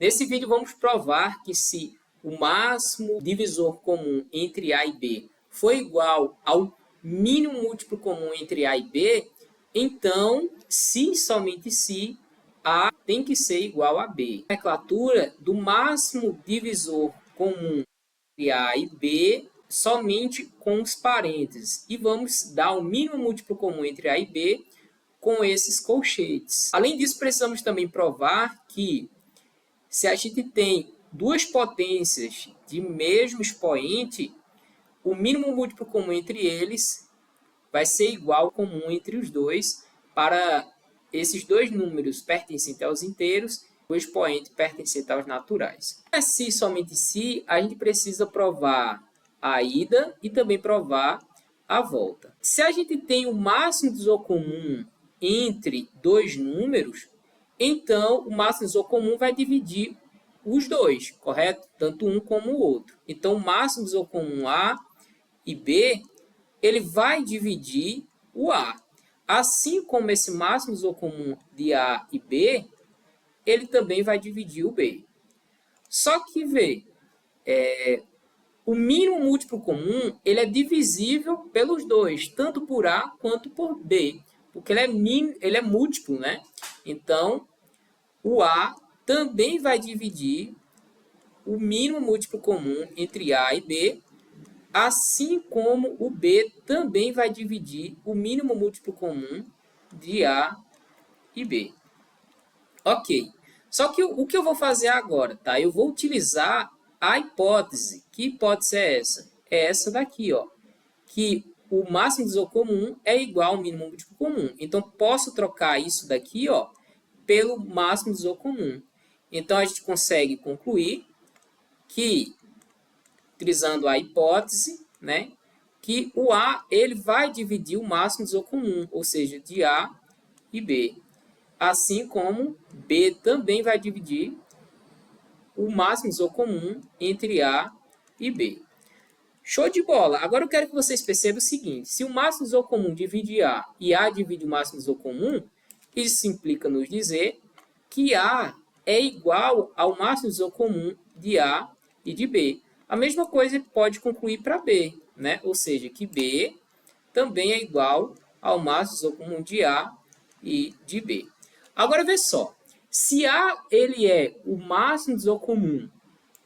Nesse vídeo vamos provar que se o máximo divisor comum entre A e B for igual ao mínimo múltiplo comum entre A e B, então, se e somente se, A tem que ser igual a B. A nomenclatura do máximo divisor comum entre A e B somente com os parênteses. E vamos dar o mínimo múltiplo comum entre A e B com esses colchetes. Além disso, precisamos também provar que se a gente tem duas potências de mesmo expoente, o mínimo múltiplo comum entre eles vai ser igual ao comum entre os dois para esses dois números pertencentes aos inteiros, o expoente pertencente aos naturais. Se somente se, a gente precisa provar a ida e também provar a volta. Se a gente tem o máximo divisor comum entre dois números, então o máximo divisor comum vai dividir os dois, correto? Tanto um como o outro. Então, o máximo divisor comum A e B, ele vai dividir o A. Assim como esse máximo divisor comum de A e B, ele também vai dividir o B. Só que, o mínimo múltiplo comum ele é divisível pelos dois, tanto por A quanto por B, porque ele é múltiplo, né? Então, o A também vai dividir o mínimo múltiplo comum entre A e B, assim como o B também vai dividir o mínimo múltiplo comum de A e B. Ok. Só que o que eu vou fazer agora, tá? Eu vou utilizar a hipótese. Que hipótese é essa? É essa daqui, ó. Que o máximo divisor comum é igual ao mínimo múltiplo comum. Então, posso trocar isso daqui, ó, pelo máximo divisor comum. Então, a gente consegue concluir que, utilizando a hipótese, né, que o A ele vai dividir o máximo divisor comum, ou seja, de A e B. Assim como B também vai dividir o máximo divisor comum entre A e B. Show de bola! Agora eu quero que vocês percebam o seguinte, se o máximo divisor comum divide A e A divide o máximo divisor comum, isso implica nos dizer que A é igual ao máximo divisor comum de A e de B. A mesma coisa pode concluir para B, né? Ou seja, que B também é igual ao máximo divisor comum de A e de B. Agora, vê só. Se A ele é o máximo divisor comum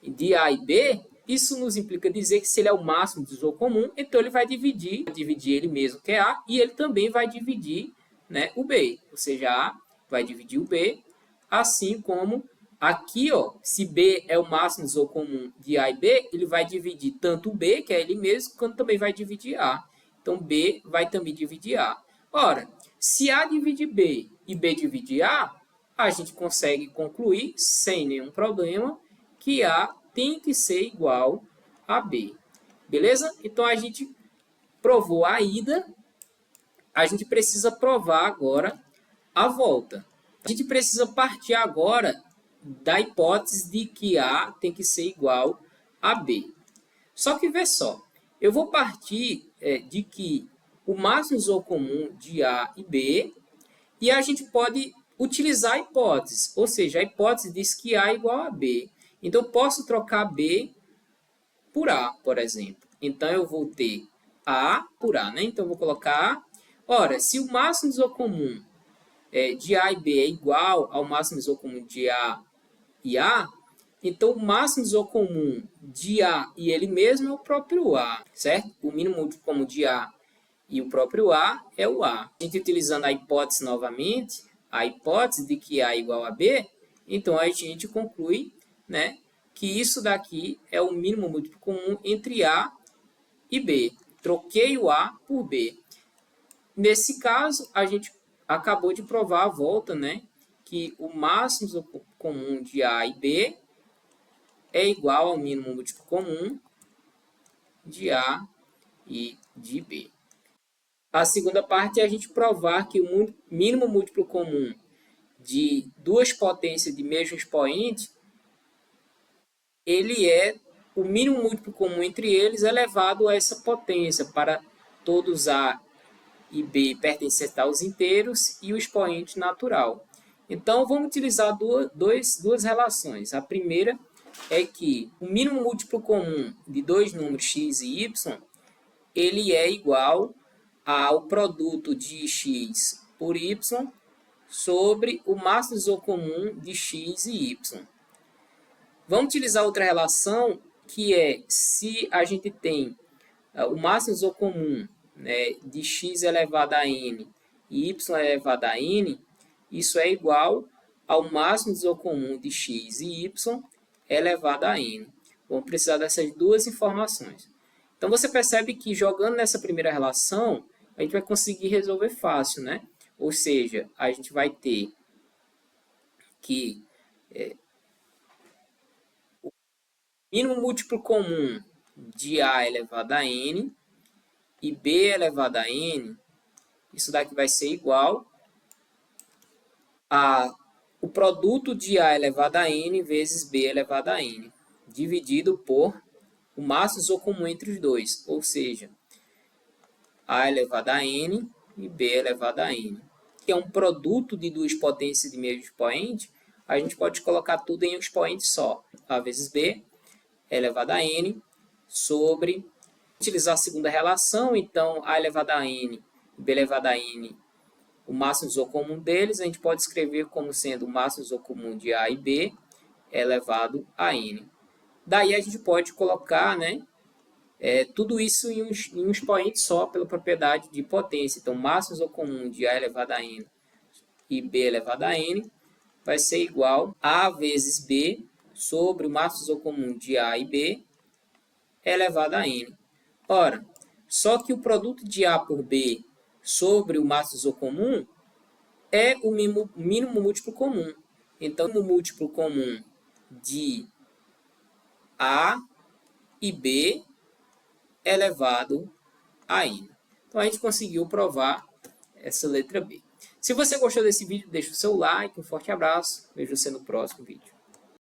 de A e B, isso nos implica dizer que se ele é o máximo divisor comum, então ele vai dividir ele mesmo, que é A, e ele também vai dividir, né, o B. Ou seja, A vai dividir o B, assim como aqui, ó, se B é o máximo divisor comum de A e B, ele vai dividir tanto o B, que é ele mesmo, quanto também vai dividir A. Então, B vai também dividir A. Ora, se A divide B e B divide A, a gente consegue concluir, sem nenhum problema, que A tem que ser igual a B. Beleza? Então, a gente provou a ida, a gente precisa provar agora a volta. A gente precisa partir agora da hipótese de que A tem que ser igual a B. Só que, vê só, eu vou partir de que o máximo divisor comum de A e B, e a gente pode utilizar a hipótese, ou seja, a hipótese diz que A é igual a B. Então, eu posso trocar B por A, por exemplo. Então, eu vou ter A por A, né? Então, eu vou colocar A. Ora, se o máximo divisor comum de A e B é igual ao máximo divisor comum de A e A, então, o máximo divisor comum de A e ele mesmo é o próprio A, certo? O mínimo múltiplo comum de A e o próprio A é o A. A gente utilizando a hipótese novamente, a hipótese de que A é igual a B, então a gente conclui, né, que isso daqui é o mínimo múltiplo comum entre A e B. Troquei o A por B. Nesse caso, a gente acabou de provar a volta, né, que o máximo comum de A e B é igual ao mínimo múltiplo comum de A e de B. A segunda parte é a gente provar que o mínimo múltiplo comum de duas potências de mesmo expoente, ele é o mínimo múltiplo comum entre eles elevado a essa potência para todos A e B pertencentes aos inteiros e o expoente natural. Então, vamos utilizar duas relações. A primeira é que o mínimo múltiplo comum de dois números x e y, ele é igual ao produto de x por y sobre o máximo isocomum de x e y. Vamos utilizar outra relação, que é se a gente tem o máximo isocomum, né, de x elevado a n e y elevado a n, isso é igual ao máximo isocomum de x e y elevado a n. Vamos precisar dessas duas informações. Então, você percebe que jogando nessa primeira relação, a gente vai conseguir resolver fácil, né? Ou seja, a gente vai ter que o mínimo múltiplo comum de a elevado a n e b elevado a n, isso daqui vai ser igual a o produto de a elevado a n vezes b elevado a n, dividido por o máximo isocomum entre os dois, ou seja, a elevado a n e b elevado a n, que é um produto de duas potências de mesmo expoente. A gente pode colocar tudo em um expoente só, a vezes b elevado a n sobre, utilizar a segunda relação, então a elevado a n e b elevado a n, o máximo isocomum deles, a gente pode escrever como sendo o máximo isocomum de a e b elevado a n. Daí a gente pode colocar, né, tudo isso em um expoente só, pela propriedade de potência. Então, máximo isocomum de a elevado a n e b elevado a n vai ser igual a a vezes b sobre o máximo isocomum de a e b elevado a n. Ora, só que o produto de a por b sobre o máximo isocomum é o mínimo múltiplo comum. Então, o múltiplo comum de a e b elevado a n. Então, a gente conseguiu provar essa letra B. Se você gostou desse vídeo, deixa o seu like, um forte abraço, vejo você no próximo vídeo.